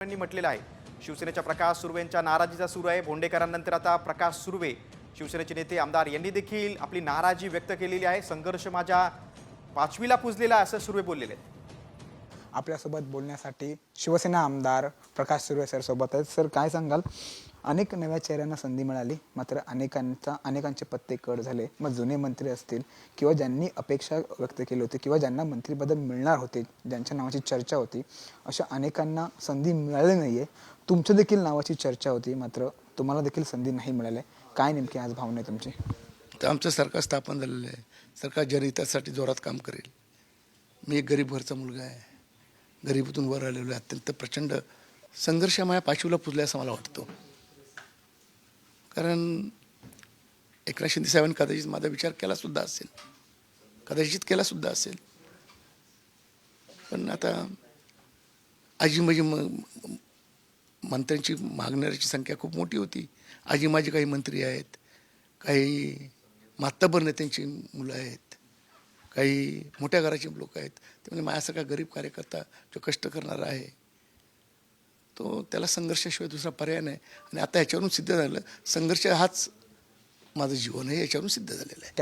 यांनी म्हटलेलं आहे. शिवसेनेच्या प्रकाश सुर्वेंच्या नाराजीचा सूर आहे. भोंडेकरांनंतर आता प्रकाश सुर्वे, शिवसेनेचे नेते आमदार यांनी देखील आपली नाराजी व्यक्त केलेली आहे. संघर्ष माझ्या 5वीला पुजलेला असं सुर्वे बोललेले आहेत. आपल्यासोबत बोलण्यासाठी शिवसेना आमदार प्रकाश सुर्वे सर सोबत आहेत. सर, काय सांगाल? अनेक नव्या चेहऱ्यांना संधी मिळाली, मात्र अनेकांचे पत्ते कट झाले. मग जुने मंत्री असतील किंवा ज्यांनी अपेक्षा व्यक्त केली होती किंवा ज्यांना मंत्रिपद मिळणार होते, ज्यांच्या नावाची चर्चा होती, अशा अनेकांना संधी मिळाली नाही आहे. तुमच्या देखील नावाची चर्चा होती, मात्र तुम्हाला देखील संधी नाही मिळाली. काय नेमकी आज भावना आहे तुमची? तर आमचं सरकार स्थापन झालेलं आहे. सरकार जनहितासाठी जोरात काम करेल. मी एक गरीब घरचा मुलगा आहे. गरिबीतून वर आलेलो आहे. अत्यंत प्रचंड संघर्ष माझ्या 5वीला पुजला असं मला वाटतं. कारण एकनाथ शिंदे साहेबांनी कदाचित माझा विचार केलासुद्धा असेल. पण आता आजी माझी मंत्र्यांची मागणाऱ्याची संख्या खूप मोठी होती. आजी माझी काही मंत्री आहेत, काही मातब्बर नेत्यांची मुलं आहेत, काही मोठ्या घराचे लोक आहेत. त्यामुळे माझ्यासारखा गरीब कार्यकर्ता जो कष्ट करणारा आहे, तो त्याला संघर्षाशिवाय दुसरा पर्याय नाही. आणि आता याच्यावरून सिद्ध झालं, संघर्ष हाच माझं जीवन आहे, याच्यावरून सिद्ध झालेलं आहे.